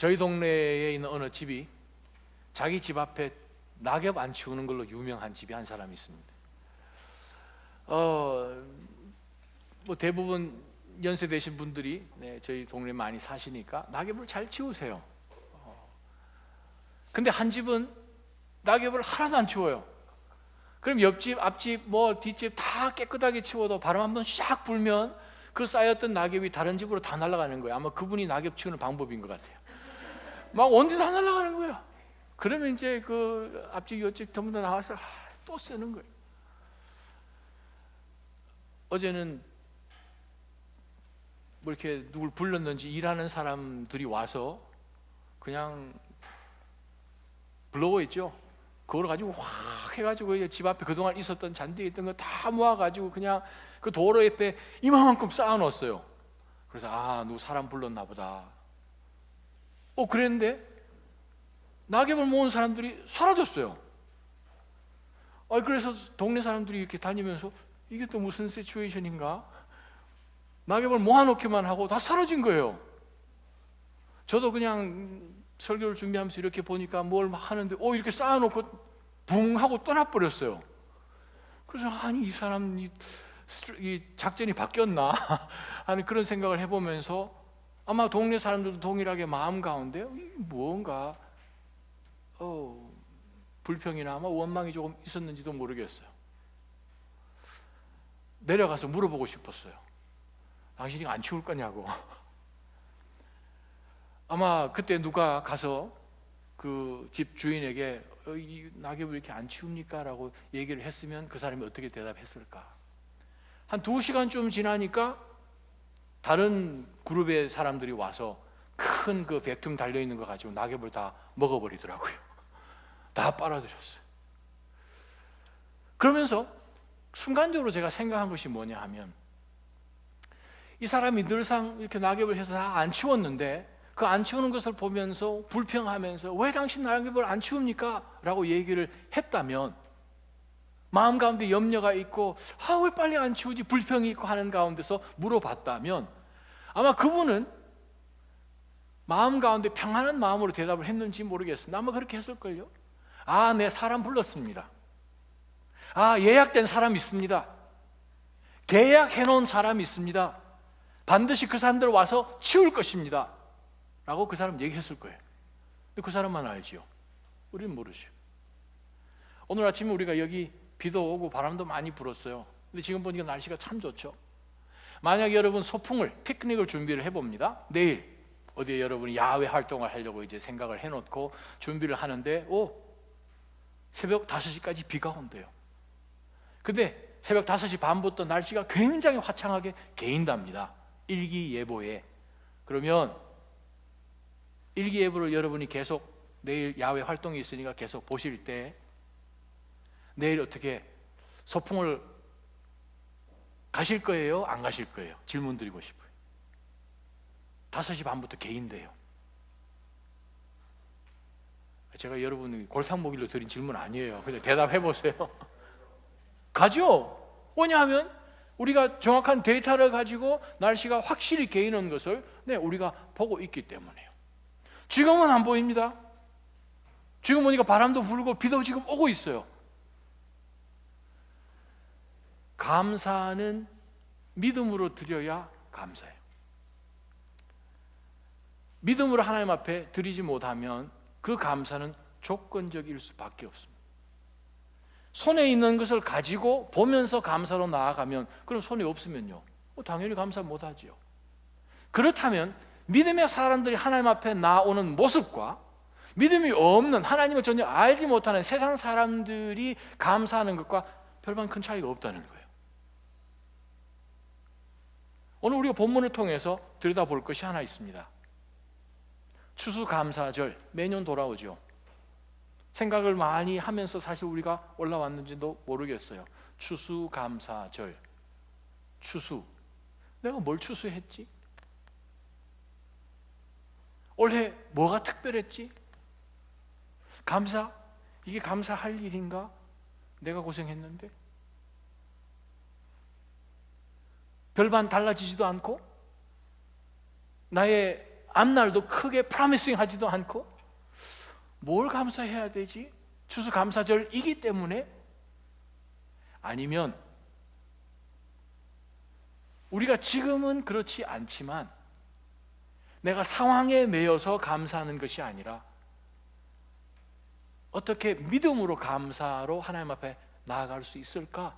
저희 동네에 있는 어느 집이 자기 집 앞에 낙엽 안 치우는 걸로 유명한 집이 한 사람이 있습니다. 뭐 대부분 연세 되신 분들이 저희 동네에 많이 사시니까 낙엽을 잘 치우세요. 근데 한 집은 낙엽을 하나도 안 치워요. 그럼 옆집, 앞집, 뭐 뒷집 다 깨끗하게 치워도 바람 한번 샥 불면 그 쌓였던 낙엽이 다른 집으로 다 날아가는 거예요. 아마 그분이 낙엽 치우는 방법인 것 같아요. 막 온데 다 날아가는 거예요. 그러면 이제 그 앞집, 옆집 전부 다 나와서 또 쓰는 거예요. 어제는 뭐 이렇게 누굴 불렀는지 일하는 사람들이 와서 그냥 블로워 있죠. 그걸 가지고 확 해가지고 집 앞에 그동안 있었던 잔디에 있던 거 다 모아가지고 그냥 그 도로 옆에 이만큼 쌓아놓았어요. 그래서 누구 사람 불렀나 보다. 그랬는데 낙엽을 모은 사람들이 사라졌어요. 그래서 동네 사람들이 이렇게 다니면서 이게 또 무슨 시츄에이션인가? 낙엽을 모아놓기만 하고 다 사라진 거예요. 저도 그냥 설교를 준비하면서 이렇게 보니까 뭘 막 하는데 이렇게 쌓아놓고 붕 하고 떠나버렸어요. 그래서 이 사람 이 작전이 바뀌었나 하는 그런 생각을 해보면서 아마 동네 사람들도 동일하게 마음 가운데 뭔가 불평이나 아마 원망이 조금 있었는지도 모르겠어요. 내려가서 물어보고 싶었어요. 당신이 안 치울 거냐고. 아마 그때 누가 가서 그 집 주인에게 이 낙엽을 이렇게 안 치웁니까? 라고 얘기를 했으면 그 사람이 어떻게 대답했을까? 한 2시간쯤 지나니까 다른 그룹의 사람들이 와서 큰 그 백통 달려있는 거 가지고 낙엽을 다 먹어버리더라고요. 다 빨아들였어요. 그러면서 순간적으로 제가 생각한 것이 뭐냐 하면 이 사람이 늘상 이렇게 낙엽을 해서 다 안 치웠는데 그 안 치우는 것을 보면서 불평하면서 왜 당신 낙엽을 안 치웁니까? 라고 얘기를 했다면 마음 가운데 염려가 있고 왜 빨리 안 치우지? 불평이 있고 하는 가운데서 물어봤다면 아마 그분은 마음 가운데 평안한 마음으로 대답을 했는지 모르겠습니다. 아마 그렇게 했을걸요. 네, 사람 불렀습니다. 예약된 사람 있습니다. 계약해 놓은 사람이 있습니다. 반드시 그 사람들 와서 치울 것입니다 라고 그 사람 얘기했을 거예요. 근데 그 사람만 알지요. 우리는 모르죠. 오늘 아침에 우리가 여기 비도 오고 바람도 많이 불었어요. 근데 지금 보니까 날씨가 참 좋죠. 만약 여러분 소풍을, 피크닉을 준비를 해봅니다. 내일 어디에 여러분이 야외 활동을 하려고 이제 생각을 해놓고 준비를 하는데 새벽 5시까지 비가 온대요. 근데 새벽 5시 반부터 날씨가 굉장히 화창하게 개인답니다. 일기예보에. 그러면 일기예보를 여러분이 계속 내일 야외 활동이 있으니까 계속 보실 때 내일 어떻게 소풍을 가실 거예요? 안 가실 거예요? 질문 드리고 싶어요. 5시 반부터 개인돼요. 제가 여러분 골탕 먹이로 드린 질문 아니에요. 그냥 대답해 보세요. 가죠. 왜냐하면 우리가 정확한 데이터를 가지고 날씨가 확실히 개인한 것을 우리가 보고 있기 때문에요. 지금은 안 보입니다. 지금 보니까 바람도 불고 비도 지금 오고 있어요. 감사는 믿음으로 드려야 감사해요. 믿음으로 하나님 앞에 드리지 못하면 그 감사는 조건적일 수밖에 없습니다. 손에 있는 것을 가지고 보면서 감사로 나아가면 그럼 손이 없으면요 당연히 감사 못하지요. 그렇다면 믿음의 사람들이 하나님 앞에 나오는 모습과 믿음이 없는, 하나님을 전혀 알지 못하는 세상 사람들이 감사하는 것과 별반 큰 차이가 없다는 거예요. 오늘 우리가 본문을 통해서 들여다볼 것이 하나 있습니다. 추수감사절 매년 돌아오죠. 생각을 많이 하면서 사실 우리가 올라왔는지도 모르겠어요. 추수감사절, 추수, 내가 뭘 추수했지? 올해 뭐가 특별했지? 감사? 이게 감사할 일인가? 내가 고생했는데? 별반 달라지지도 않고 나의 앞날도 크게 프로미싱 하지도 않고 뭘 감사해야 되지? 추수감사절이기 때문에? 아니면 우리가 지금은 그렇지 않지만 내가 상황에 매여서 감사하는 것이 아니라 어떻게 믿음으로 감사로 하나님 앞에 나아갈 수 있을까?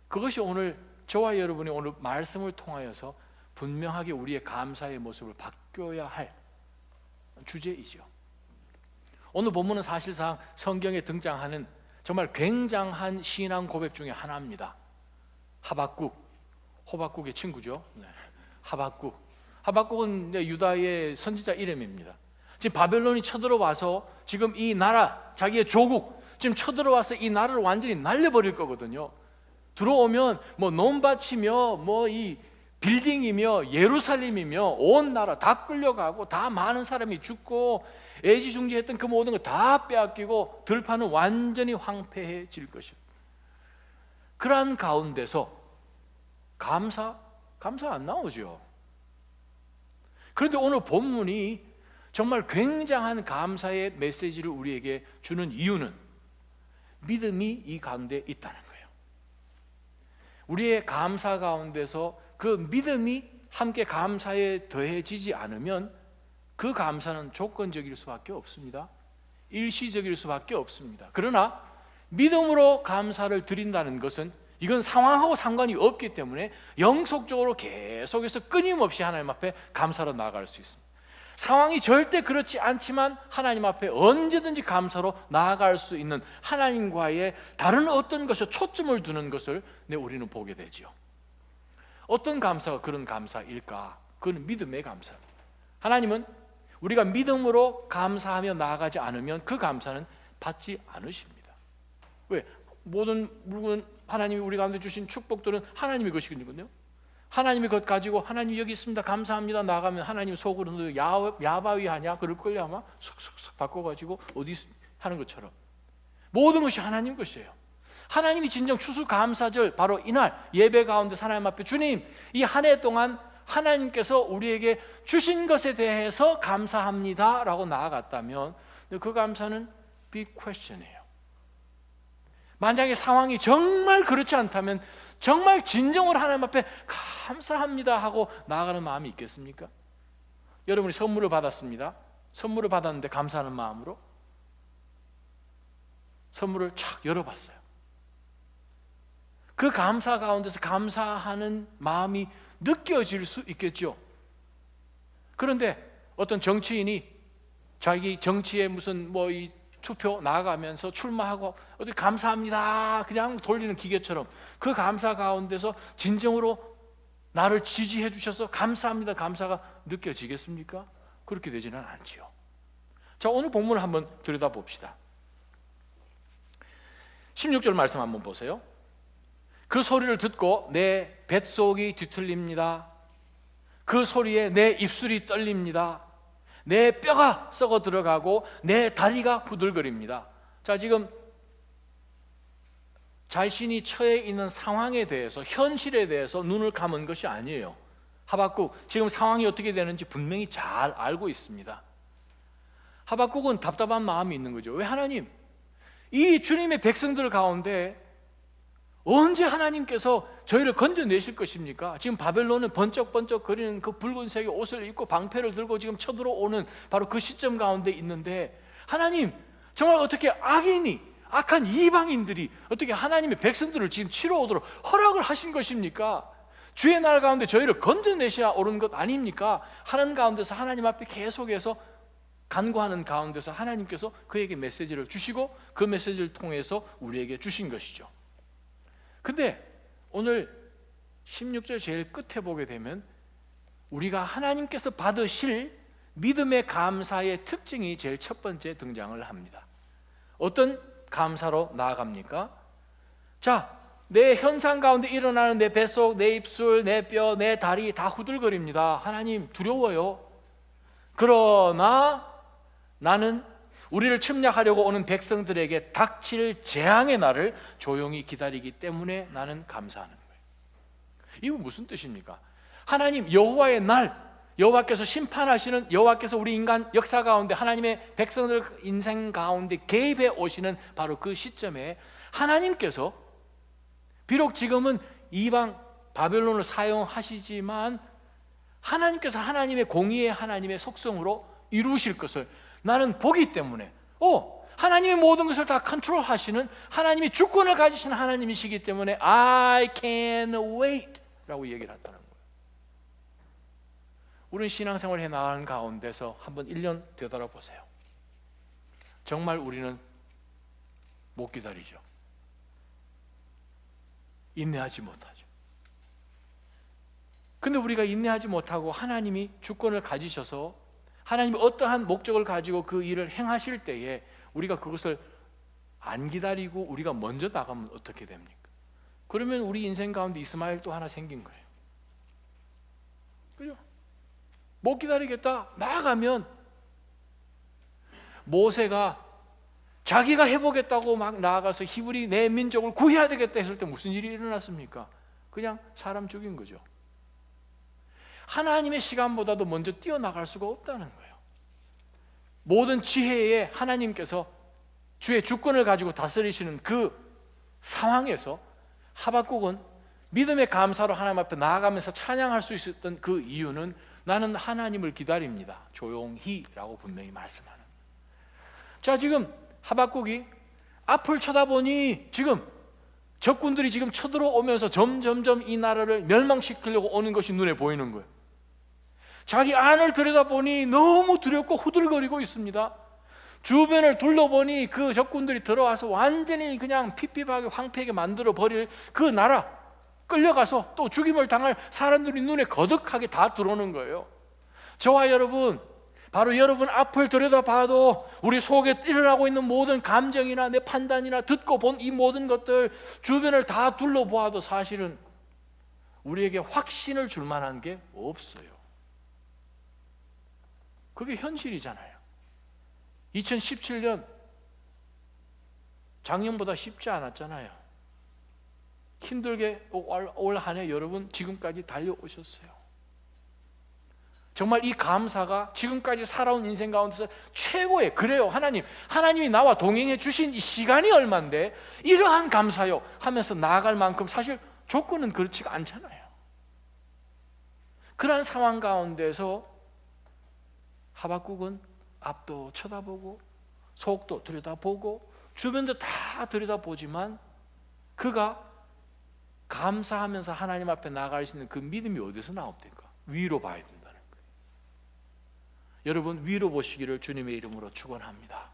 그것이 오늘 저와 여러분이 오늘 말씀을 통하여서 분명하게 우리의 감사의 모습을 바뀌어야 할 주제이죠. 오늘 본문은 사실상 성경에 등장하는 정말 굉장한 신앙 고백 중에 하나입니다. 호박국의 친구죠. 네. 하박국은 유다의 선지자 이름입니다. 지금 바벨론이 쳐들어와서 지금 이 나라, 자기의 조국 지금 쳐들어와서 이 나라를 완전히 날려버릴 거거든요. 들어오면 뭐 논밭이며 뭐 이 빌딩이며 예루살렘이며 온 나라 다 끌려가고 다 많은 사람이 죽고 애지중지했던 그 모든 거 다 빼앗기고 들판은 완전히 황폐해질 것입니다. 그러한 가운데서 감사 안 나오죠. 그런데 오늘 본문이 정말 굉장한 감사의 메시지를 우리에게 주는 이유는 믿음이 이 가운데 있다는 거예요. 우리의 감사 가운데서 그 믿음이 함께 감사에 더해지지 않으면 그 감사는 조건적일 수밖에 없습니다. 일시적일 수밖에 없습니다. 그러나 믿음으로 감사를 드린다는 것은 이건 상황하고 상관이 없기 때문에 영속적으로 계속해서 끊임없이 하나님 앞에 감사로 나아갈 수 있습니다. 상황이 절대 그렇지 않지만 하나님 앞에 언제든지 감사로 나아갈 수 있는 하나님과의 다른 어떤 것에 초점을 두는 것을 우리는 보게 되죠. 어떤 감사가 그런 감사일까? 그건 믿음의 감사입니다. 하나님은 우리가 믿음으로 감사하며 나아가지 않으면 그 감사는 받지 않으십니다. 왜? 모든 물건 하나님이 우리 가운데 주신 축복들은 하나님의 것이거든요. 하나님이 것 가지고 하나님 여기 있습니다 감사합니다 나가면 하나님 속으로 너 야바위 하냐 그럴 걸요. 아마 쏙쏙쏙 바꿔가지고 어디 하는 것처럼 모든 것이 하나님 것이에요. 하나님이 진정 추수감사절 바로 이날 예배 가운데 하나님 앞에 주님 이 한 해 동안 하나님께서 우리에게 주신 것에 대해서 감사합니다 라고 나아갔다면 그 감사는 big question이에요. 만약에 상황이 정말 그렇지 않다면 정말 진정으로 하나님 앞에 감사합니다 하고 나아가는 마음이 있겠습니까? 여러분이 선물을 받았습니다. 선물을 받았는데 감사하는 마음으로 선물을 촥 열어봤어요. 그 감사 가운데서 감사하는 마음이 느껴질 수 있겠죠. 그런데 어떤 정치인이 자기 정치에 무슨 뭐 이 투표 나가면서 출마하고 어디 감사합니다 그냥 돌리는 기계처럼 그 감사 가운데서 진정으로 나를 지지해 주셔서 감사합니다 감사가 느껴지겠습니까? 그렇게 되지는 않지요. 자, 오늘 본문을 한번 들여다봅시다. 16절 말씀 한번 보세요. 그 소리를 듣고 내 뱃속이 뒤틀립니다. 그 소리에 내 입술이 떨립니다. 내 뼈가 썩어 들어가고 내 다리가 후들거립니다. 자, 지금 자신이 처해 있는 상황에 대해서 현실에 대해서 눈을 감은 것이 아니에요. 하박국 지금 상황이 어떻게 되는지 분명히 잘 알고 있습니다. 하박국은 답답한 마음이 있는 거죠. 왜 하나님 이 주님의 백성들 가운데 언제 하나님께서 저희를 건져내실 것입니까? 지금 바벨론은 번쩍번쩍 거리는 그 붉은색의 옷을 입고 방패를 들고 지금 쳐들어오는 바로 그 시점 가운데 있는데 하나님 정말 어떻게 악한 이방인들이 어떻게 하나님의 백성들을 지금 치러 오도록 허락을 하신 것입니까? 주의 날 가운데 저희를 건져내셔야 옳은 것 아닙니까? 하는 가운데서 하나님 앞에 계속해서 간구하는 가운데서 하나님께서 그에게 메시지를 주시고 그 메시지를 통해서 우리에게 주신 것이죠. 근데 오늘 16절 제일 끝에 보게 되면 우리가 하나님께서 받으실 믿음의 감사의 특징이 제일 첫 번째 등장을 합니다. 어떤 감사로 나아갑니까? 자, 내 현상 가운데 일어나는 내 뱃속, 내 입술, 내 뼈, 내 다리 다 후들거립니다. 하나님 두려워요. 그러나 나는 우리를 침략하려고 오는 백성들에게 닥칠 재앙의 날을 조용히 기다리기 때문에 나는 감사하는 거예요. 이거 무슨 뜻입니까? 하나님 여호와의 날, 여호와께서 심판하시는, 여호와께서 우리 인간 역사 가운데 하나님의 백성들 인생 가운데 개입해 오시는 바로 그 시점에 하나님께서 비록 지금은 이방 바벨론을 사용하시지만 하나님께서 하나님의 공의의 하나님의 속성으로 이루실 것을 나는 보기 때문에 하나님의 모든 것을 다 컨트롤하시는 하나님이 주권을 가지신 하나님이시기 때문에 I can't wait 라고 얘기를 했다는 거예요. 우리는 신앙생활을 해나가는 가운데서 한번 1년 되돌아보세요. 정말 우리는 못 기다리죠. 인내하지 못하죠. 근데 우리가 인내하지 못하고 하나님이 주권을 가지셔서 하나님이 어떠한 목적을 가지고 그 일을 행하실 때에 우리가 그것을 안 기다리고 우리가 먼저 나가면 어떻게 됩니까? 그러면 우리 인생 가운데 이스마엘 또 하나 생긴 거예요. 그죠? 못 기다리겠다 나아가면 모세가 자기가 해보겠다고 막 나아가서 히브리 내 민족을 구해야 되겠다 했을 때 무슨 일이 일어났습니까? 그냥 사람 죽인 거죠. 하나님의 시간보다도 먼저 뛰어나갈 수가 없다는 거예요. 모든 지혜에 하나님께서 주의 주권을 가지고 다스리시는 그 상황에서 하박국은 믿음의 감사로 하나님 앞에 나아가면서 찬양할 수 있었던 그 이유는 나는 하나님을 기다립니다. 조용히 라고 분명히 말씀하는. 자, 지금 하박국이 앞을 쳐다보니 지금 적군들이 지금 쳐들어오면서 점점점 이 나라를 멸망시키려고 오는 것이 눈에 보이는 거예요. 자기 안을 들여다보니 너무 두렵고 후들거리고 있습니다. 주변을 둘러보니 그 적군들이 들어와서 완전히 그냥 핍핍하게 황폐하게 만들어 버릴 그 나라, 끌려가서 또 죽임을 당할 사람들이 눈에 거득하게 다 들어오는 거예요. 저와 여러분, 바로 여러분 앞을 들여다봐도 우리 속에 일어나고 있는 모든 감정이나 내 판단이나 듣고 본 이 모든 것들 주변을 다 둘러보아도 사실은 우리에게 확신을 줄 만한 게 없어요. 그게 현실이잖아요. 2017년 작년보다 쉽지 않았잖아요. 힘들게 올 한 해 여러분 지금까지 달려오셨어요. 정말 이 감사가 지금까지 살아온 인생 가운데서 최고의, 그래요, 하나님이 나와 동행해 주신 이 시간이 얼만데 이러한 감사요 하면서 나아갈 만큼 사실 조건은 그렇지가 않잖아요. 그러한 상황 가운데서 하박국은 앞도 쳐다보고 속도 들여다보고 주변도 다 들여다보지만 그가 감사하면서 하나님 앞에 나아갈 수 있는 그 믿음이 어디서 나옵니까? 위로 봐야 된다는 거예요. 여러분, 위로 보시기를 주님의 이름으로 축원합니다.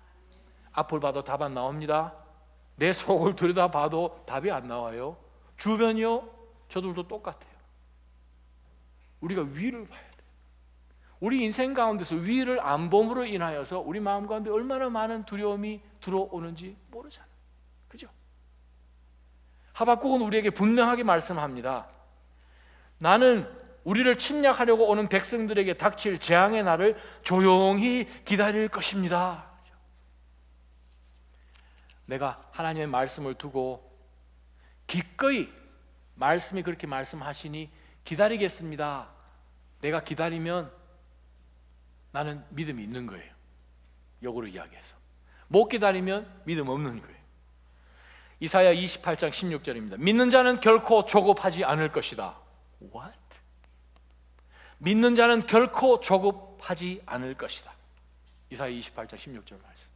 앞을 봐도 답 안 나옵니다. 내 속을 들여다봐도 답이 안 나와요. 주변이요? 저들도 똑같아요. 우리가 위를 봐야 돼요. 우리 인생 가운데서 위를 안 봄으로 인하여서 우리 마음 가운데 얼마나 많은 두려움이 들어오는지 모르잖아요. 그죠? 하박국은 우리에게 분명하게 말씀합니다. 나는 우리를 침략하려고 오는 백성들에게 닥칠 재앙의 날을 조용히 기다릴 것입니다. 내가 하나님의 말씀을 두고 기꺼이 말씀이 그렇게 말씀하시니 기다리겠습니다. 내가 기다리면 나는 믿음이 있는 거예요. 역으로 이야기해서 못 기다리면 믿음 없는 거예요. 이사야 28장 16절입니다. 믿는 자는 결코 조급하지 않을 것이다. What? 믿는 자는 결코 조급하지 않을 것이다. 이사야 28장 16절 말씀.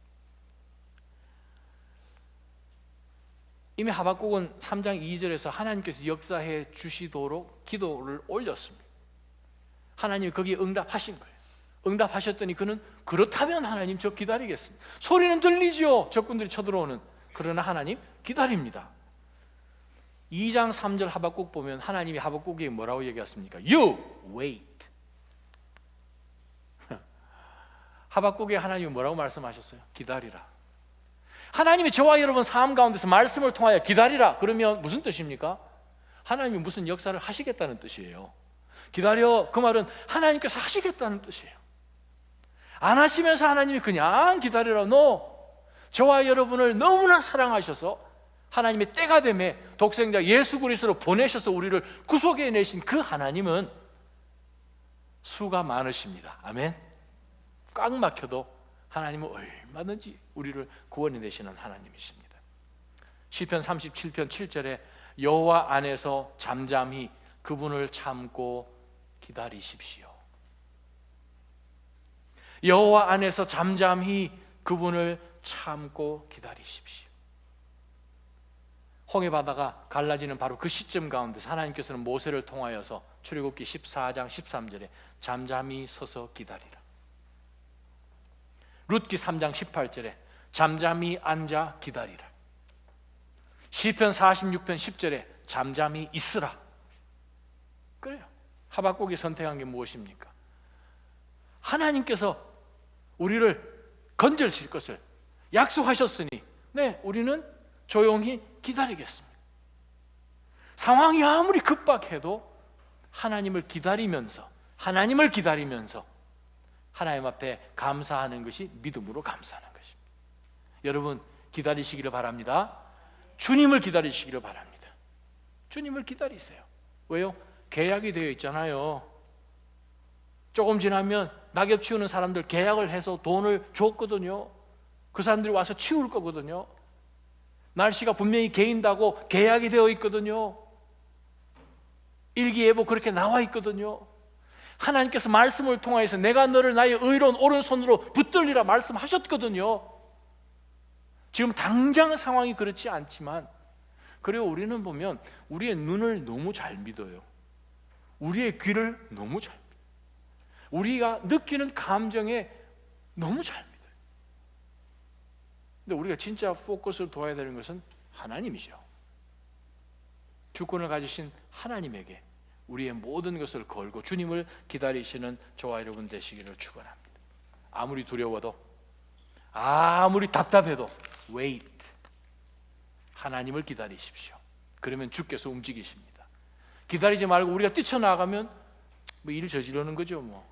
이미 하박국은 3장 2절에서 하나님께서 역사해 주시도록 기도를 올렸습니다. 하나님이 거기에 응답하신 거예요. 응답하셨더니 그는 그렇다면 하나님 저 기다리겠습니다. 소리는 들리죠. 적군들이 쳐들어오는. 그러나 하나님 기다립니다. 2장 3절 하박국 보면 하나님이 하박국에게 뭐라고 얘기했습니까? You wait. 하박국에 하나님이 뭐라고 말씀하셨어요? 기다리라. 하나님이 저와 여러분 삶 가운데서 말씀을 통하여 기다리라 그러면 무슨 뜻입니까? 하나님이 무슨 역사를 하시겠다는 뜻이에요. 기다려, 그 말은 하나님께서 하시겠다는 뜻이에요. 안 하시면서 하나님이 그냥 기다리라. No. 저와 여러분을 너무나 사랑하셔서 하나님의 때가 되매 독생자 예수 그리스도로 보내셔서 우리를 구속해 내신 그 하나님은 수가 많으십니다. 아멘. 꽉 막혀도 하나님은 얼마든지 우리를 구원해 내시는 하나님이십니다. 시편 37편 7절에 여호와 안에서 잠잠히 그분을 참고 기다리십시오. 여호와 안에서 잠잠히 그분을 참고 기다리십시오. 홍해 바다가 갈라지는 바로 그 시점 가운데서 하나님께서는 모세를 통하여서 출애굽기 14장 13절에 잠잠히 서서 기다리라. 룻기 3장 18절에 잠잠히 앉아 기다리라. 시편 46편 10절에 잠잠히 있으라. 그래요. 하박국이 선택한 게 무엇입니까? 하나님께서 우리를 건져주실 것을 약속하셨으니 네, 우리는 조용히 기다리겠습니다. 상황이 아무리 급박해도 하나님을 기다리면서 하나님 앞에 감사하는 것이 믿음으로 감사하는 것입니다. 여러분 기다리시기를 바랍니다. 주님을 기다리시기를 바랍니다. 주님을 기다리세요. 왜요? 계약이 되어 있잖아요. 조금 지나면 낙엽 치우는 사람들 계약을 해서 돈을 줬거든요. 그 사람들이 와서 치울 거거든요. 날씨가 분명히 개인다고 계약이 되어 있거든요. 일기예보 그렇게 나와 있거든요. 하나님께서 말씀을 통하여서 내가 너를 나의 의로운 오른손으로 붙들리라 말씀하셨거든요. 지금 당장 상황이 그렇지 않지만 그리고 우리는 보면 우리의 눈을 너무 잘 믿어요. 우리의 귀를 너무 잘 믿어요. 우리가 느끼는 감정에 너무 잘 믿어요. 근데 우리가 진짜 포커스를 둬야 되는 것은 하나님이죠. 주권을 가지신 하나님에게 우리의 모든 것을 걸고 주님을 기다리시는 저와 여러분 되시기를 축원합니다. 아무리 두려워도 아무리 답답해도 wait. 하나님을 기다리십시오. 그러면 주께서 움직이십니다. 기다리지 말고 우리가 뛰쳐나가면 일 저지르는 거죠.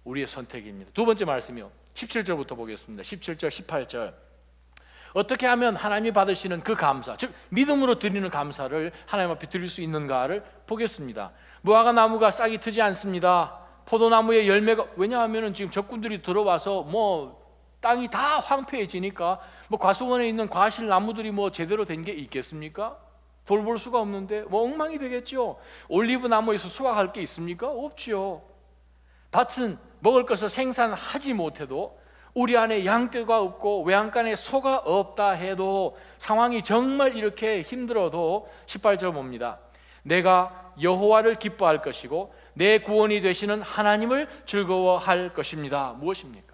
우리의 선택입니다. 두 번째 말씀이요. 17절부터 보겠습니다. 17절 18절. 어떻게 하면 하나님이 받으시는 그 감사, 즉 믿음으로 드리는 감사를 하나님 앞에 드릴 수 있는가를 보겠습니다. 무화과 나무가 싹이 트지 않습니다. 포도나무의 열매가, 왜냐하면 지금 적군들이 들어와서 땅이 다 황폐해지니까 과수원에 있는 과실 나무들이 제대로 된 게 있겠습니까? 돌볼 수가 없는데 엉망이 되겠죠. 올리브 나무에서 수확할 게 있습니까? 없지요. 밭은 먹을 것을 생산하지 못해도 우리 안에 양떼가 없고 외양간에 소가 없다 해도 상황이 정말 이렇게 힘들어도 18절 봅니다. 내가 여호와를 기뻐할 것이고 내 구원이 되시는 하나님을 즐거워할 것입니다. 무엇입니까?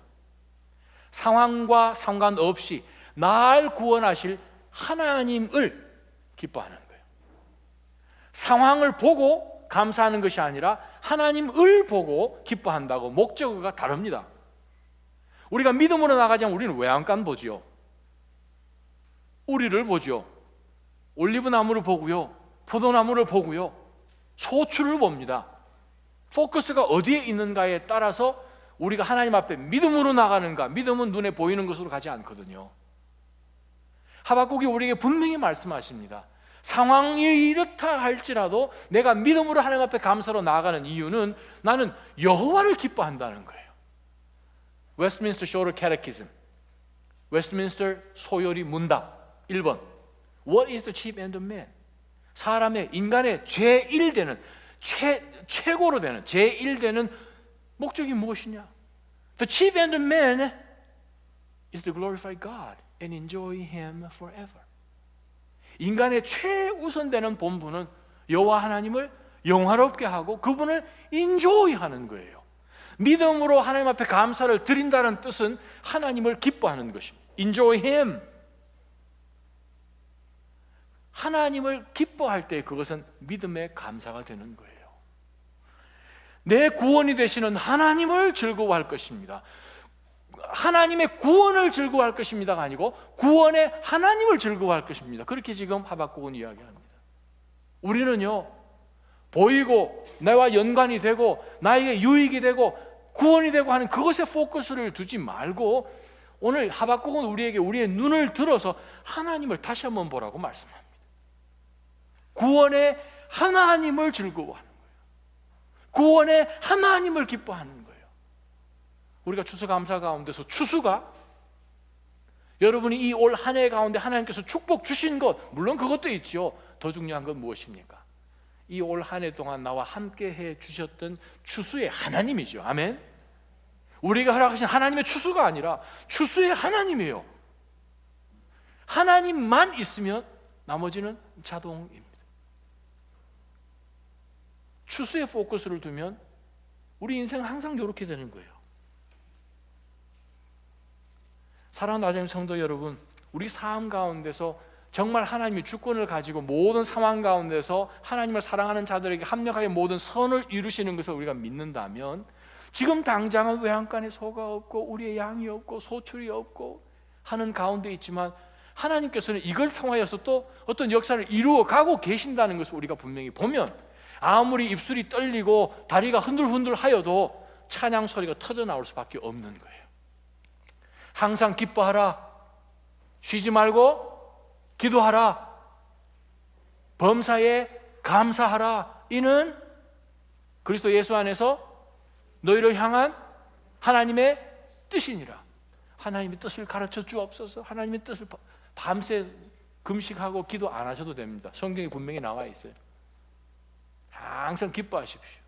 상황과 상관없이 날 구원하실 하나님을 기뻐하는 거예요. 상황을 보고 감사하는 것이 아니라 하나님을 보고 기뻐한다고 목적어가 다릅니다. 우리가 믿음으로 나가자면 우리는 외양간 보지요. 우리를 보죠. 올리브나무를 보고요. 포도나무를 보고요. 소출을 봅니다. 포커스가 어디에 있는가에 따라서 우리가 하나님 앞에 믿음으로 나가는가. 믿음은 눈에 보이는 것으로 가지 않거든요. 하박국이 우리에게 분명히 말씀하십니다. 상황이 이렇다 할지라도 내가 믿음으로 하나님 앞에 감사로 나아가는 이유는 나는 여호와를 기뻐한다는 거예요. 웨스트민스터 쇼럴 캐테키즘, 웨스트민스터 소요리 문답 1번. What is the chief end of man? 사람의 인간의 제1되는 최고로 되는 제1되는 목적이 무엇이냐? The chief end of man is to glorify God and enjoy Him forever. 인간의 최우선되는 본분은 여호와 하나님을 영화롭게 하고 그분을 인조이하는 거예요. 믿음으로 하나님 앞에 감사를 드린다는 뜻은 하나님을 기뻐하는 것입니다. Enjoy Him. 하나님을 기뻐할 때 그것은 믿음의 감사가 되는 거예요. 내 구원이 되시는 하나님을 즐거워할 것입니다. 하나님의 구원을 즐거워할 것입니다가 아니고 구원의 하나님을 즐거워할 것입니다. 그렇게 지금 하박국은 이야기합니다. 우리는요, 보이고 나와 연관이 되고 나에게 유익이 되고 구원이 되고 하는 그것에 포커스를 두지 말고 오늘 하박국은 우리에게 우리의 눈을 들어서 하나님을 다시 한번 보라고 말씀합니다. 구원의 하나님을 즐거워하는 거예요. 구원의 하나님을 기뻐하는 거예요. 우리가 추수감사 가운데서 추수가 여러분이 이 올 한 해 가운데 하나님께서 축복 주신 것, 물론 그것도 있죠. 더 중요한 건 무엇입니까? 이 올 한 해 동안 나와 함께 해 주셨던 추수의 하나님이죠. 아멘. 우리가 허락하신 하나님의 추수가 아니라 추수의 하나님이에요. 하나님만 있으면 나머지는 자동입니다. 추수의 포커스를 두면 우리 인생은 항상 이렇게 되는 거예요. 사랑하는 나중 성도 여러분, 우리 삶 가운데서 정말 하나님이 주권을 가지고 모든 상황 가운데서 하나님을 사랑하는 자들에게 합력하게 모든 선을 이루시는 것을 우리가 믿는다면, 지금 당장은 외양간에 소가 없고 우리의 양이 없고 소출이 없고 하는 가운데 있지만, 하나님께서는 이걸 통하여서 또 어떤 역사를 이루어 가고 계신다는 것을 우리가 분명히 보면, 아무리 입술이 떨리고 다리가 흔들흔들 하여도 찬양 소리가 터져 나올 수밖에 없는 거예요. 항상 기뻐하라, 쉬지 말고 기도하라, 범사에 감사하라. 이는 그리스도 예수 안에서 너희를 향한 하나님의 뜻이니라. 하나님의 뜻을 가르쳐 주옵소서. 하나님의 뜻을 밤새 금식하고 기도 안 하셔도 됩니다. 성경에 분명히 나와 있어요. 항상 기뻐하십시오.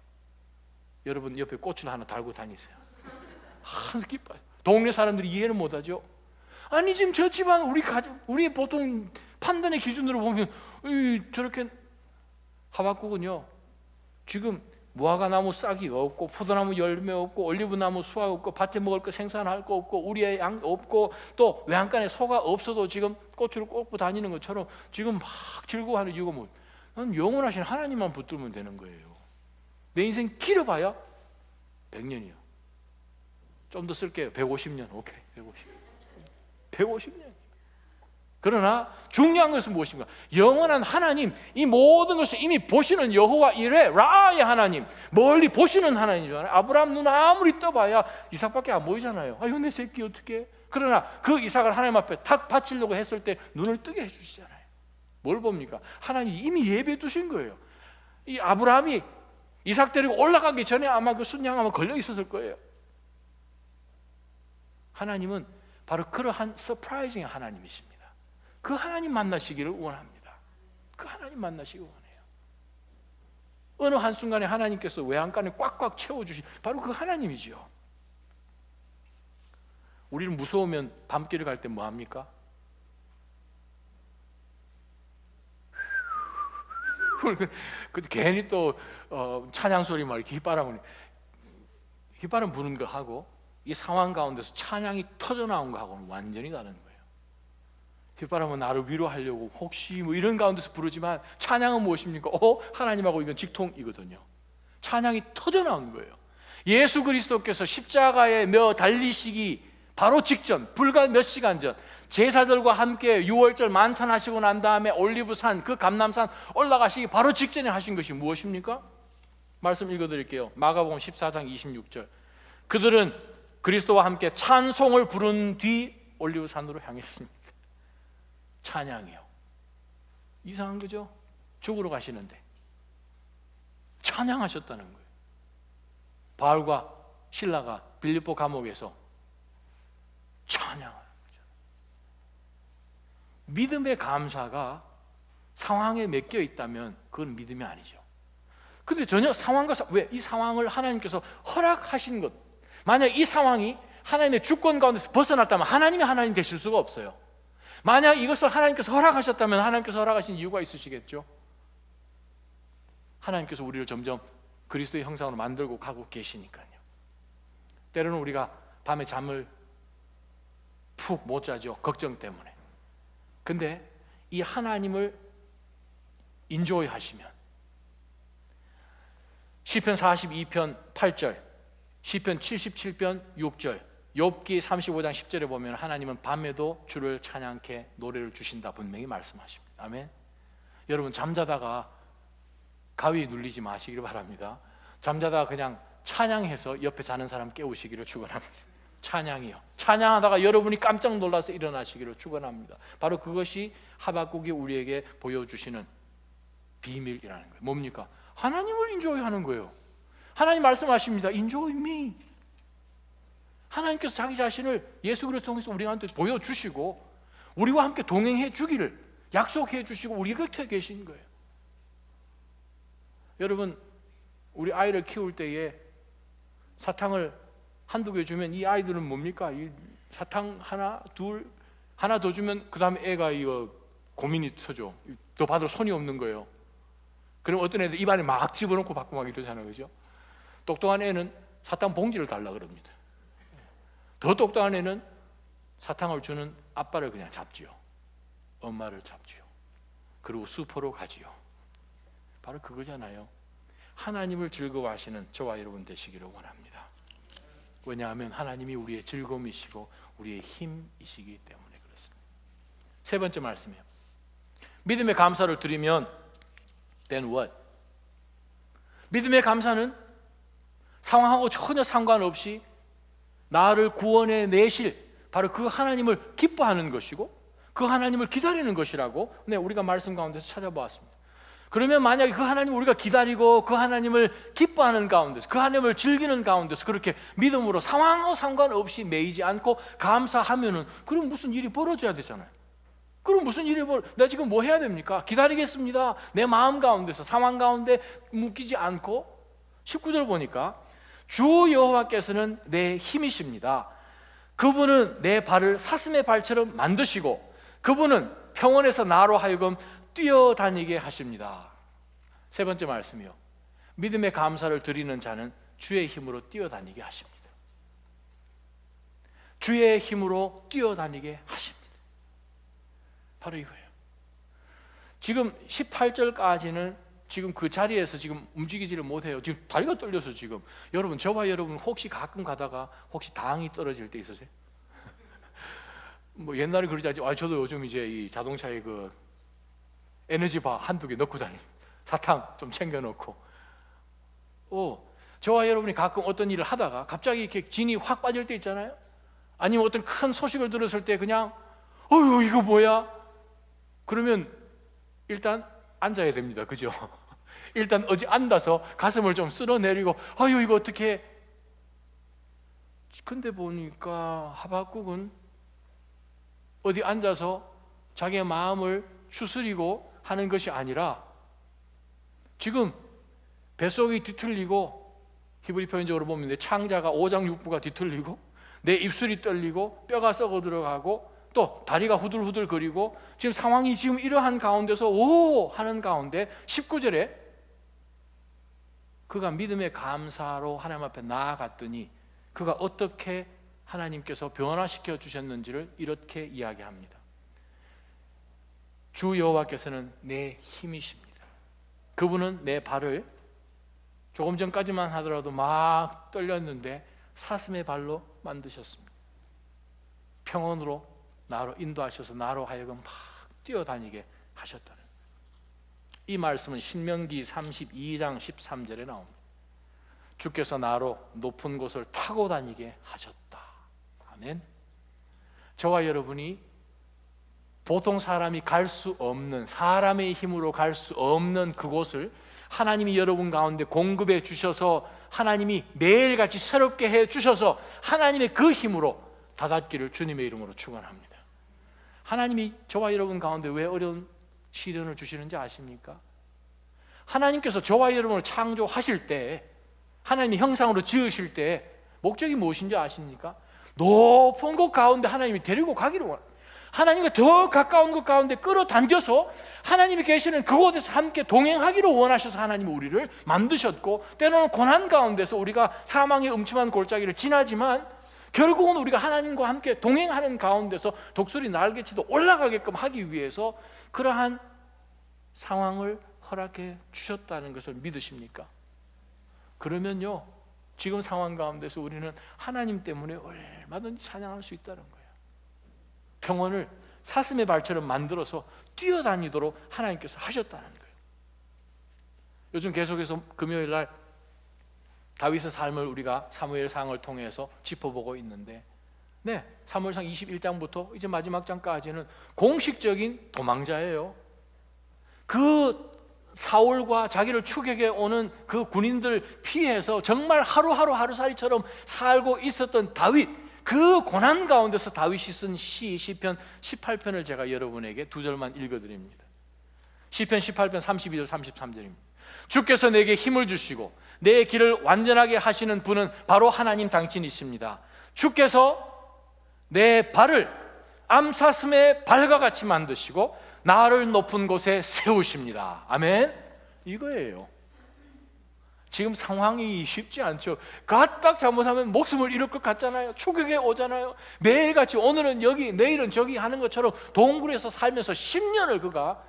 여러분 옆에 꽃을 하나 달고 다니세요. 항상 기뻐. 동네 사람들이 이해는 못하죠. 아니 지금 저 집안 우리 가족, 우리 보통 판단의 기준으로 보면 저렇게 하박국은요, 지금 무화과 나무 싹이 없고 포도나무 열매 없고 올리브나무 수확 없고 밭에 먹을 거 생산할 거 없고 우리의 양 없고 또 외양간에 소가 없어도 지금 꽃을 꽂고 다니는 것처럼 지금 막 즐거워하는 이유가 뭐? 난 영원하신 하나님만 붙들면 되는 거예요. 내 인생 길어봐야 100년이요. 좀 더 쓸게요. 150년. 오케이, 150년. 그러나 중요한 것은 무엇입니까? 영원한 하나님, 이 모든 것을 이미 보시는 여호와 이레 라의 하나님, 멀리 보시는 하나님이잖아요. 아브라함 눈 아무리 떠봐야 이삭밖에 안 보이잖아요. 아유 내 새끼 어떻게? 그러나 그 이삭을 하나님 앞에 탁 바치려고 했을 때 눈을 뜨게 해주시잖아요. 뭘 봅니까? 하나님이 이미 예배해 두신 거예요. 이 아브라함이 이삭 데리고 올라가기 전에 아마 그 순양 아마 걸려 있었을 거예요. 하나님은 바로 그러한 서프라이징 하나님이십니다. 그 하나님 만나시기를 원합니다. 그 하나님 만나시기 원해요. 어느 한순간에 하나님께서 외양간에 꽉꽉 채워주신 바로 그 하나님이지요. 우리는 무서우면 밤길을 갈 때 뭐합니까? 괜히 또 찬양 소리 막 이렇게 휘바람 부는 거 하고 이 상황 가운데서 찬양이 터져 나온 거 하고는 완전히 다른 거예요. 휘바람은 나를 위로하려고 혹시 뭐 이런 가운데서 부르지만, 찬양은 무엇입니까? 하나님하고 이건 직통이거든요. 찬양이 터져 나온 거예요. 예수 그리스도께서 십자가에 달리시기 바로 직전, 불과 몇 시간 전, 제사들과 함께 유월절 만찬하시고 난 다음에 올리브산, 그 감람산 올라가시기 바로 직전에 하신 것이 무엇입니까? 말씀 읽어드릴게요. 마가복음 14장 26절. 그들은 그리스도와 함께 찬송을 부른 뒤 올리브산으로 향했습니다. 찬양이요. 이상한 거죠? 죽으러 가시는데 찬양하셨다는 거예요. 바울과 실라가 빌립보 감옥에서 찬양하는 거죠. 믿음의 감사가 상황에 맡겨 있다면 그건 믿음이 아니죠. 근데 전혀 상황과 왜 이 상황을 하나님께서 허락하신 것, 만약 이 상황이 하나님의 주권 가운데서 벗어났다면 하나님이 하나님 되실 수가 없어요. 만약 이것을 하나님께서 허락하셨다면 하나님께서 허락하신 이유가 있으시겠죠. 하나님께서 우리를 점점 그리스도의 형상으로 만들고 가고 계시니까요. 때로는 우리가 밤에 잠을 푹 못 자죠. 걱정 때문에. 근데 이 하나님을 인조이 하시면 시편 42편 8절, 시편 77편 6절, 욥기 35장 10절에 보면 하나님은 밤에도 주를 찬양케 노래를 주신다 분명히 말씀하십니다. 아멘. 여러분 잠자다가 가위 눌리지 마시기를 바랍니다. 잠자다가 그냥 찬양해서 옆에 자는 사람 깨우시기를 축원합니다. 찬양이요. 찬양하다가 여러분이 깜짝 놀라서 일어나시기를 축원합니다. 바로 그것이 하박국이 우리에게 보여주시는 비밀이라는 거예요. 뭡니까? 하나님을 인조하는 거예요. 하나님 말씀하십니다. Enjoy me. 하나님께서 자기 자신을 예수 그리스도 통해서 우리한테 보여주시고 우리와 함께 동행해 주기를 약속해 주시고 우리 곁에 계신 거예요. 여러분, 우리 아이를 키울 때에 사탕을 한두 개 주면 이 아이들은 뭡니까? 이 사탕 하나, 둘, 하나 더 주면 그 다음에 애가 이거 고민이 터져. 더 받을 손이 없는 거예요. 그럼 어떤 애들 입안에 막 집어넣고 받고 막 이러잖아요. 그죠? 똑똑한 애는 사탕 봉지를 달라 그럽니다. 더 똑똑한 애는 사탕을 주는 아빠를 그냥 잡지요. 엄마를 잡지요. 그리고 슈퍼로 가지요. 바로 그거잖아요. 하나님을 즐거워하시는 저와 여러분 되시기를 원합니다. 왜냐하면 하나님이 우리의 즐거움이시고 우리의 힘이시기 때문에 그렇습니다. 세 번째 말씀이에요. 믿음의 감사를 드리면 then what? 믿음의 감사는 상황하고 전혀 상관없이 나를 구원해 내실 바로 그 하나님을 기뻐하는 것이고 그 하나님을 기다리는 것이라고 우리가 말씀 가운데서 찾아보았습니다. 그러면 만약에 그 하나님을 우리가 기다리고 그 하나님을 기뻐하는 가운데서 그 하나님을 즐기는 가운데서 그렇게 믿음으로 상황하고 상관없이 매이지 않고 감사하면은 그럼 무슨 일이 벌어져야 되잖아요. 그럼 무슨 일이 내가 지금 뭐 해야 됩니까? 기다리겠습니다. 내 마음 가운데서 상황 가운데 묶이지 않고 19절 보니까 주 여호와께서는 내 힘이십니다. 그분은 내 발을 사슴의 발처럼 만드시고 그분은 평원에서 나로 하여금 뛰어다니게 하십니다. 세 번째 말씀이요. 믿음의 감사를 드리는 자는 주의 힘으로 뛰어다니게 하십니다. 주의 힘으로 뛰어다니게 하십니다. 바로 이거예요. 지금 18절까지는 지금 그 자리에서 지금 움직이지를 못해요. 지금 다리가 떨려서 지금 여러분, 저와 여러분 혹시 가끔 가다가 혹시 당이 떨어질 때 있으세요? 뭐 옛날에 그러지 않지. 저도 요즘 이제 이 자동차에 그 에너지바 한두 개 넣고 다니. 사탕 좀 챙겨 놓고. 저와 여러분이 가끔 어떤 일을 하다가 갑자기 이렇게 진이 확 빠질 때 있잖아요. 아니면 어떤 큰 소식을 들었을 때 그냥 어휴 이거 뭐야? 그러면 일단 앉아야 됩니다. 그죠? 일단 어디 앉아서 가슴을 좀 쓸어내리고 아유 이거 어떻게? 근데 보니까 하박국은 어디 앉아서 자기의 마음을 추스리고 하는 것이 아니라 지금 뱃속이 뒤틀리고 히브리 표현적으로 보면 내 창자가 오장육부가 뒤틀리고 내 입술이 떨리고 뼈가 썩어 들어가고 또 다리가 후들후들 거리고 지금 상황이 지금 이러한 가운데서 오 하는 가운데 19절에 그가 믿음의 감사로 하나님 앞에 나아갔더니 그가 어떻게 하나님께서 변화시켜 주셨는지를 이렇게 이야기합니다. 주 여호와께서는 내 힘이십니다. 그분은 내 발을 조금 전까지만 하더라도 막 떨렸는데 사슴의 발로 만드셨습니다. 평온으로 나로 인도하셔서 나로 하여금 막 뛰어다니게 하셨다는 이 말씀은 신명기 32장 13절에 나옵니다. 주께서 나로 높은 곳을 타고 다니게 하셨다. 아멘. 저와 여러분이 보통 사람이 갈 수 없는, 사람의 힘으로 갈 수 없는 그곳을 하나님이 여러분 가운데 공급해 주셔서 하나님이 매일같이 새롭게 해 주셔서 하나님의 그 힘으로 다닫기를 주님의 이름으로 축원합니다. 하나님이 저와 여러분 가운데 왜 어려운 시련을 주시는지 아십니까? 하나님께서 저와 여러분을 창조하실 때, 하나님이 형상으로 지으실 때 목적이 무엇인지 아십니까? 높은 곳 가운데 하나님이 데리고 가기를 원합니다. 하나님과 더 가까운 곳 가운데 끌어당겨서 하나님이 계시는 그곳에서 함께 동행하기를 원하셔서 하나님이 우리를 만드셨고, 때로는 고난 가운데서 우리가 사망의 음침한 골짜기를 지나지만 결국은 우리가 하나님과 함께 동행하는 가운데서 독수리 날개치도 올라가게끔 하기 위해서 그러한 상황을 허락해 주셨다는 것을 믿으십니까? 그러면요, 지금 상황 가운데서 우리는 하나님 때문에 얼마든지 찬양할 수 있다는 거예요. 평온을 사슴의 발처럼 만들어서 뛰어다니도록 하나님께서 하셨다는 거예요. 요즘 계속해서 금요일 날 다윗의 삶을 우리가 사무엘상을 통해서 짚어보고 있는데, 사무엘상 21장부터 이제 마지막 장까지는 공식적인 도망자예요. 그 사울과 자기를 추격해 오는 그 군인들 피해서 정말 하루하루 하루살이처럼 살고 있었던 다윗, 그 고난 가운데서 다윗이 쓴 시편 18편을 제가 여러분에게 두 절만 읽어드립니다. 시편 18편 32절 33절입니다. 주께서 내게 힘을 주시고 내 길을 완전하게 하시는 분은 바로 하나님 당신이십니다. 주께서 내 발을 암사슴의 발과 같이 만드시고 나를 높은 곳에 세우십니다. 아멘. 이거예요. 지금 상황이 쉽지 않죠. 가딱 잘못하면 목숨을 잃을 것 같잖아요. 추격에 오잖아요. 매일같이 오늘은 여기 내일은 저기 하는 것처럼 동굴에서 살면서 10년을 그가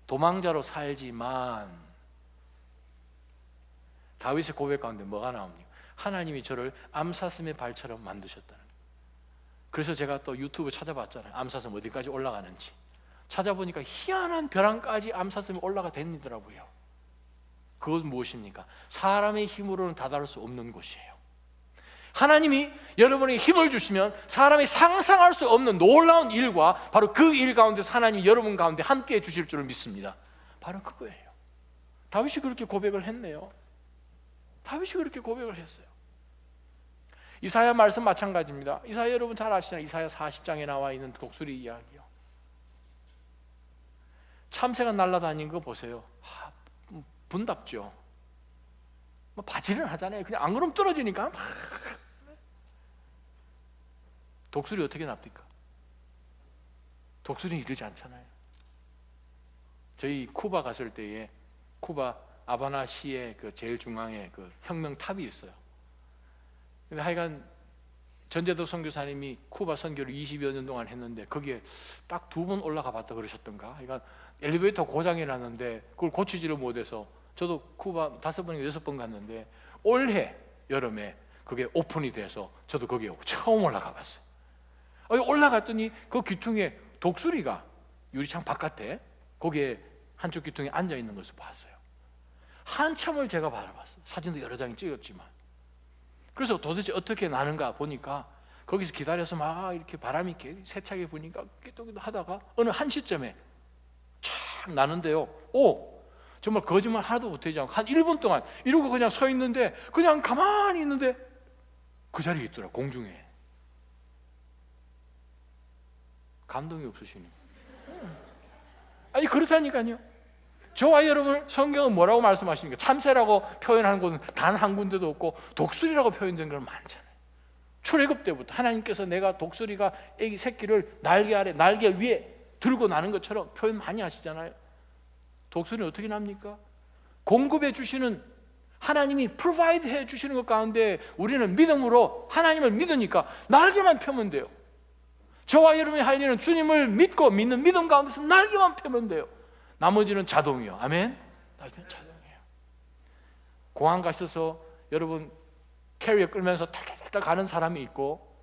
도망자로 살지만 다윗의 고백 가운데 뭐가 나옵니까? 하나님이 저를 암사슴의 발처럼 만드셨다는 거예요. 그래서 제가 또 유튜브 찾아봤잖아요. 암사슴 어디까지 올라가는지 찾아보니까 희한한 벼랑까지 암사슴이 올라가 다니더라고요. 그것은 무엇입니까? 사람의 힘으로는 다다를 수 없는 곳이에요. 하나님이 여러분에게 힘을 주시면 사람이 상상할 수 없는 놀라운 일과 바로 그 일 가운데서 하나님이 여러분 가운데 함께해 주실 줄을 믿습니다. 바로 그거예요. 다윗이 그렇게 고백을 했네요. 다윗이 그렇게 고백을 했어요. 이사야 말씀 마찬가지입니다. 이사야 여러분 잘 아시잖아요. 이사야 40장에 나와 있는 독수리 이야기요. 참새가 날아다니는 거 보세요. 분답죠. 뭐 바지는 하잖아요. 그냥 안 그러면 떨어지니까 막. 독수리 어떻게 납니까? 독수리는 이러지 않잖아요. 저희 쿠바 갔을 때에 쿠바 아바나시의 그 제일 중앙에 그 혁명 탑이 있어요. 근데 하여간 전재덕 선교사님이 쿠바 선교를 20여 년 동안 했는데 거기에 딱 2번 올라가 봤다 그러셨던가. 그러니까 엘리베이터 고장이 났는데 그걸 고치지를 못해서 저도 쿠바 5번인가 6번 갔는데 올해 여름에 그게 오픈이 돼서 저도 거기에 처음 올라가 봤어요. 올라갔더니 그 귀퉁이에 독수리가 유리창 바깥에 거기에 한쪽 귀퉁이에 앉아 있는 것을 봤어요. 한참을 제가 바라봤어요. 사진도 여러 장이 찍었지만. 그래서 도대체 어떻게 나는가 보니까 거기서 기다려서 막 이렇게 바람이 세차게 부니까 끼떡끼떡 하다가 어느 한 시점에 촥 나는데요. 정말 거짓말 하나도 못하지 않고 한 1분 동안 이러고 그냥 서 있는데 그냥 가만히 있는데 그 자리에 있더라. 공중에. 감동이 없으시네. 아니 그렇다니까요. 저와 여러분 성경은 뭐라고 말씀하십니까? 참새라고 표현하는 곳은 단 한 군데도 없고 독수리라고 표현된 건 많잖아요. 출애굽 때부터 하나님께서 내가 독수리가 애기 새끼를 날개 아래 날개 위에 들고 나는 것처럼 표현 많이 하시잖아요. 독수리는 어떻게 납니까? 공급해 주시는 하나님이 프로바이드 해 주시는 것 가운데 우리는 믿음으로 하나님을 믿으니까 날개만 펴면 돼요. 저와 여러분이 할 일은 주님을 믿고 믿는 믿음 가운데서 날개만 펴면 돼요. 나머지는 자동이요. 아멘? 나머지는 자동이에요. 공항 가셔서 여러분 캐리어 끌면서 탈탈탈 가는 사람이 있고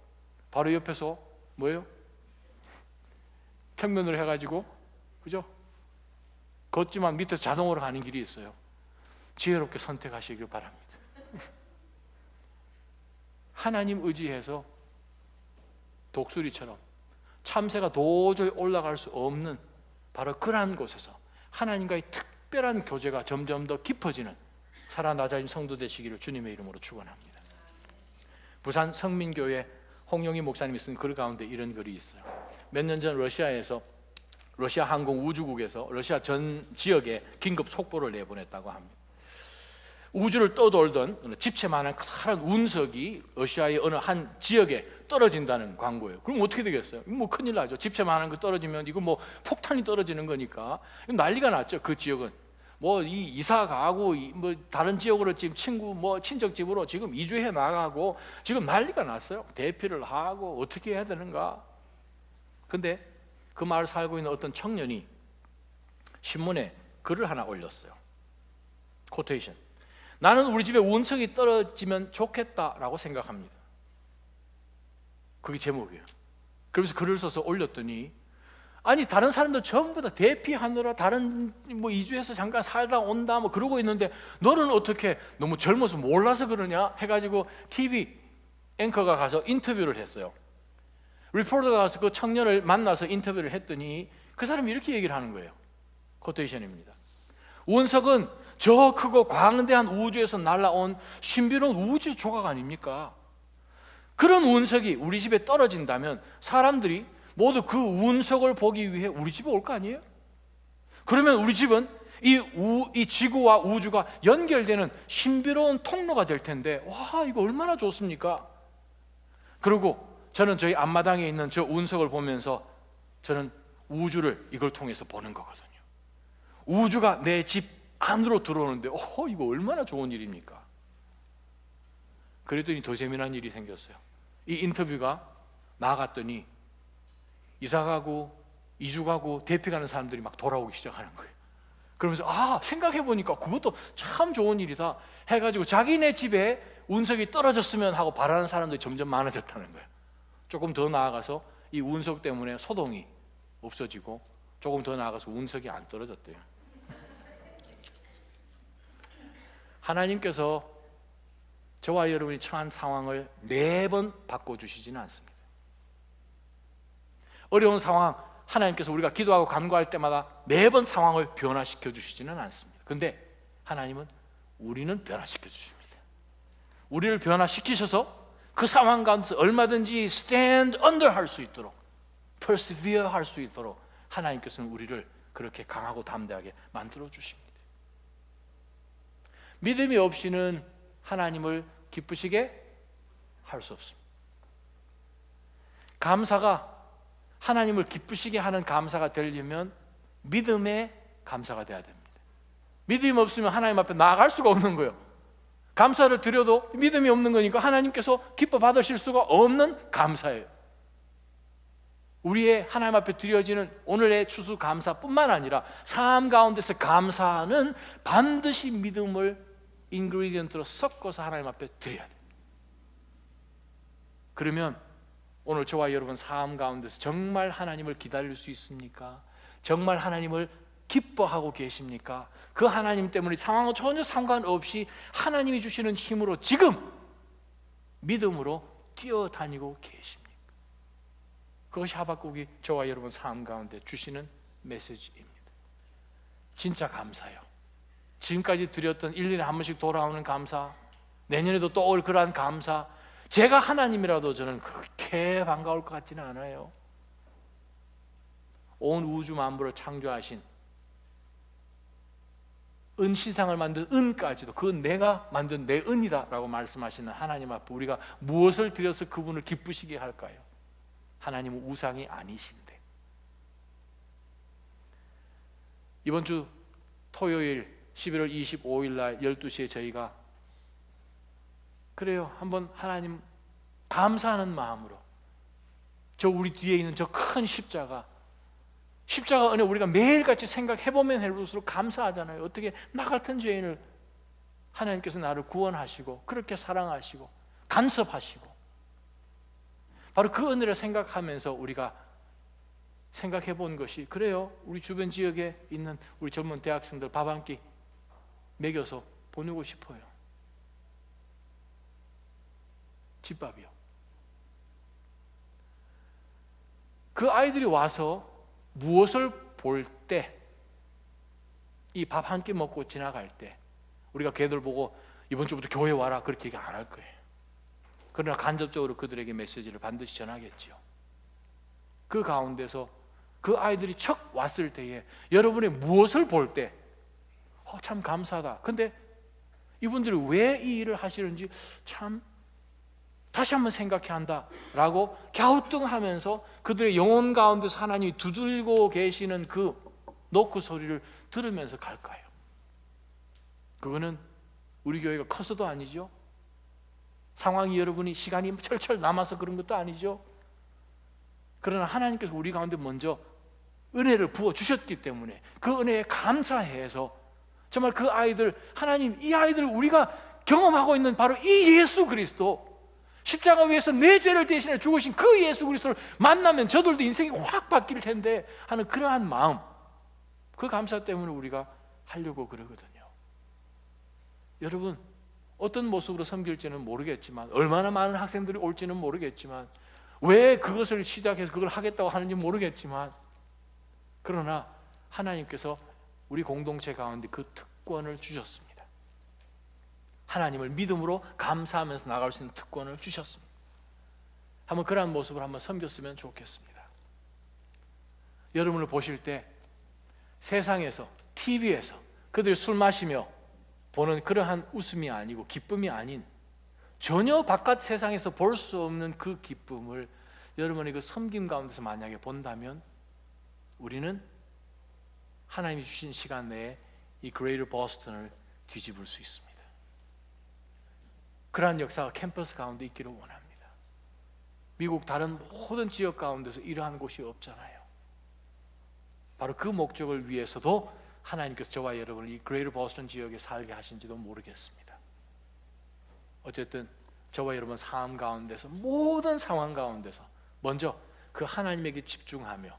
바로 옆에서 뭐예요? 평면으로 해가지고 그죠? 걷지만 밑에서 자동으로 가는 길이 있어요. 지혜롭게 선택하시길 바랍니다. 하나님 의지해서 독수리처럼 참새가 도저히 올라갈 수 없는 바로 그러한 곳에서 하나님과의 특별한 교제가 점점 더 깊어지는 살아나자인 성도 되시기를 주님의 이름으로 축원합니다. 부산 성민교회 홍영희 목사님이 쓴 글 가운데 이런 글이 있어요. 몇 년 전 러시아에서 러시아 항공 우주국에서 러시아 전 지역에 긴급 속보를 내보냈다고 합니다. 우주를 떠돌던 집채만한 커다란 운석이 러시아의 어느 한 지역에 떨어진다는 광고예요. 그럼 어떻게 되겠어요? 뭐 큰일 나죠. 집채만한 거 떨어지면 이거 뭐 폭탄이 떨어지는 거니까 난리가 났죠. 그 지역은 뭐 이사 가고 뭐 다른 지역으로 지금 친구 뭐 친척 집으로 지금 이주해 나가고 지금 난리가 났어요. 대피를 하고 어떻게 해야 되는가? 근데 그 마을 살고 있는 어떤 청년이 신문에 글을 하나 올렸어요. 코테이션. 나는 우리 집에 운석이 떨어지면 좋겠다라고 생각합니다. 그게 제목이에요. 그러면서 글을 써서 올렸더니 아니 다른 사람들 전부 다 대피하느라 다른 뭐 이주해서 잠깐 살다 온다 뭐 그러고 있는데 너는 어떻게 너무 젊어서 몰라서 그러냐 해가지고 TV 앵커가 가서 인터뷰를 했어요. 리포터가 가서 그 청년을 만나서 인터뷰를 했더니 그 사람이 이렇게 얘기를 하는 거예요. 코테이션입니다. 운석은 저 크고 광대한 우주에서 날아온 신비로운 우주의 조각 아닙니까? 그런 운석이 우리 집에 떨어진다면 사람들이 모두 그 운석을 보기 위해 우리 집에 올 거 아니에요? 그러면 우리 집은 이 지구와 우주가 연결되는 신비로운 통로가 될 텐데, 와, 이거 얼마나 좋습니까? 그리고 저는 저희 앞마당에 있는 저 운석을 보면서 저는 우주를 이걸 통해서 보는 거거든요. 우주가 내 집 안으로 들어오는데, 이거 얼마나 좋은 일입니까? 그랬더니 더 재미난 일이 생겼어요. 이 인터뷰가 나갔더니 이사가고 이주가고 대피가는 사람들이 막 돌아오기 시작하는 거예요. 그러면서 생각해보니까 그것도 참 좋은 일이다 해가지고 자기네 집에 운석이 떨어졌으면 하고 바라는 사람들이 점점 많아졌다는 거예요. 조금 더 나아가서 이 운석 때문에 소동이 없어지고 조금 더 나아가서 운석이 안 떨어졌대요. 하나님께서 저와 여러분이 처한 상황을 매번 바꿔주시지는 않습니다. 어려운 상황, 하나님께서 우리가 기도하고 간구할 때마다 매번 상황을 변화시켜 주시지는 않습니다. 그런데 하나님은 우리는 변화시켜 주십니다. 우리를 변화시키셔서 그 상황 가운데서 얼마든지 stand under 할 수 있도록, persevere 할 수 있도록 하나님께서는 우리를 그렇게 강하고 담대하게 만들어 주십니다. 믿음이 없이는 하나님을 기쁘시게 할 수 없습니다. 감사가 하나님을 기쁘시게 하는 감사가 되려면 믿음의 감사가 돼야 됩니다. 믿음이 없으면 하나님 앞에 나아갈 수가 없는 거예요. 감사를 드려도 믿음이 없는 거니까 하나님께서 기뻐 받으실 수가 없는 감사예요. 우리의 하나님 앞에 드려지는 오늘의 추수감사뿐만 아니라 삶 가운데서 감사는 반드시 믿음을 인그리디언트로 섞어서 하나님 앞에 드려야 돼요. 그러면 오늘 저와 여러분 삶 가운데서 정말 하나님을 기다릴 수 있습니까? 정말 하나님을 기뻐하고 계십니까? 그 하나님 때문에 상황과 전혀 상관없이 하나님이 주시는 힘으로 지금 믿음으로 뛰어다니고 계십니까? 그것이 하박국이 저와 여러분 삶 가운데 주시는 메시지입니다. 진짜 감사요. 지금까지 드렸던 1년에 한 번씩 돌아오는 감사, 내년에도 또 올 그러한 감사, 제가 하나님이라도 저는 그렇게 반가울 것 같지는 않아요. 온 우주 만물을 창조하신 은시상을 만든 은까지도 그 내가 만든 내 은이다라고 말씀하시는 하나님 앞에 우리가 무엇을 드려서 그분을 기쁘시게 할까요? 하나님은 우상이 아니신데. 이번 주 토요일 11월 25일 날 12시에 저희가 그래요, 한번 하나님 감사하는 마음으로 저 우리 뒤에 있는 저 큰 십자가 은혜 우리가 매일같이 생각해보면 해볼수록 감사하잖아요. 어떻게 나 같은 죄인을 하나님께서 나를 구원하시고 그렇게 사랑하시고 간섭하시고, 바로 그 은혜를 생각하면서 우리가 생각해본 것이, 그래요, 우리 주변 지역에 있는 우리 젊은 대학생들 밥 한 끼 먹여서 보내고 싶어요. 집밥이요. 그 아이들이 와서 무엇을 볼 때, 이 밥 한 끼 먹고 지나갈 때 우리가 걔들 보고 이번 주부터 교회 와라 그렇게 얘기 안 할 거예요. 그러나 간접적으로 그들에게 메시지를 반드시 전하겠지요. 그 가운데서 그 아이들이 척 왔을 때에 여러분이 무엇을 볼 때 참 감사하다. 근데 이분들이 왜 이 일을 하시는지 참 다시 한번 생각해야 한다라고 갸우뚱하면서 그들의 영혼 가운데서 하나님이 두들고 계시는 그 노크 소리를 들으면서 갈까요? 그거는 우리 교회가 커서도 아니죠. 상황이 여러분이 시간이 철철 남아서 그런 것도 아니죠. 그러나 하나님께서 우리 가운데 먼저 은혜를 부어주셨기 때문에 그 은혜에 감사해서 정말 그 아이들, 하나님 이 아이들 우리가 경험하고 있는 바로 이 예수 그리스도, 십자가 위에서 내 죄를 대신해 죽으신 그 예수 그리스도를 만나면 저들도 인생이 확 바뀔 텐데 하는 그러한 마음, 그 감사 때문에 우리가 하려고 그러거든요. 여러분, 어떤 모습으로 섬길지는 모르겠지만, 얼마나 많은 학생들이 올지는 모르겠지만, 왜 그것을 시작해서 그걸 하겠다고 하는지 모르겠지만, 그러나 하나님께서 우리 공동체 가운데 그 특권을 주셨습니다. 하나님을 믿음으로 감사하면서 나갈 수 있는 특권을 주셨습니다. 한번 그러한 모습을 한번 섬겼으면 좋겠습니다. 여러분을 보실 때 세상에서, TV에서 그들이 술 마시며 보는 그러한 웃음이 아니고 기쁨이 아닌 전혀 바깥 세상에서 볼 수 없는 그 기쁨을 여러분의 그 섬김 가운데서 만약에 본다면 우리는 하나님이 주신 시간 내에 이 그레이터 보스턴을 뒤집을 수 있습니다. 그러한 역사가 캠퍼스 가운데 있기를 원합니다. 미국 다른 모든 지역 가운데서 이러한 곳이 없잖아요. 바로 그 목적을 위해서도 하나님께서 저와 여러분을 이 그레이터 보스턴 지역에 살게 하신지도 모르겠습니다. 어쨌든 저와 여러분 삶 가운데서 모든 상황 가운데서 먼저 그 하나님에게 집중하며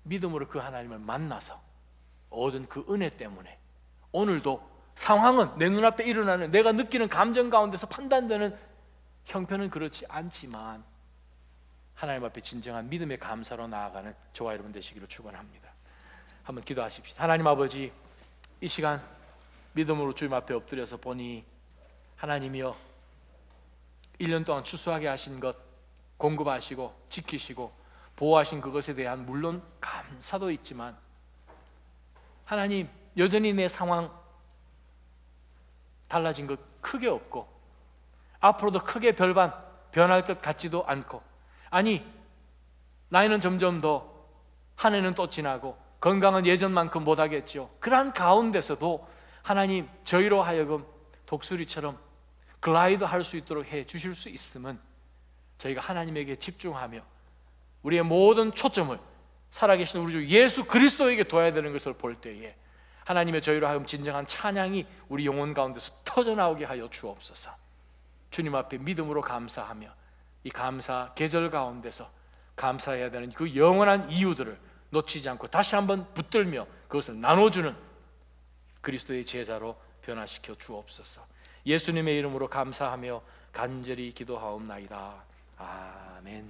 믿음으로 그 하나님을 만나서 얻은 그 은혜 때문에 오늘도 상황은 내 눈앞에 일어나는 내가 느끼는 감정 가운데서 판단되는 형편은 그렇지 않지만 하나님 앞에 진정한 믿음의 감사로 나아가는 저와 여러분 되시기를 축원합니다. 한번 기도하십시다. 하나님 아버지, 이 시간 믿음으로 주님 앞에 엎드려서 보니 하나님이여 1년 동안 추수하게 하신 것 공급하시고 지키시고 보호하신 그것에 대한 물론 감사도 있지만 하나님 여전히 내 상황 달라진 것 크게 없고 앞으로도 크게 별반 변할 것 같지도 않고 아니 나이는 점점 더 한 해는 또 지나고 건강은 예전만큼 못하겠죠. 그러한 가운데서도 하나님 저희로 하여금 독수리처럼 글라이드 할 수 있도록 해 주실 수 있음은 저희가 하나님에게 집중하며 우리의 모든 초점을 살아계신 우리 주 예수 그리스도에게 둬야 되는 것을 볼 때에 하나님의 저희로 하여금 진정한 찬양이 우리 영혼 가운데서 터져나오게 하여 주옵소서. 주님 앞에 믿음으로 감사하며 이 감사 계절 가운데서 감사해야 되는 그 영원한 이유들을 놓치지 않고 다시 한번 붙들며 그것을 나눠주는 그리스도의 제자로 변화시켜 주옵소서. 예수님의 이름으로 감사하며 간절히 기도하옵나이다. 아멘.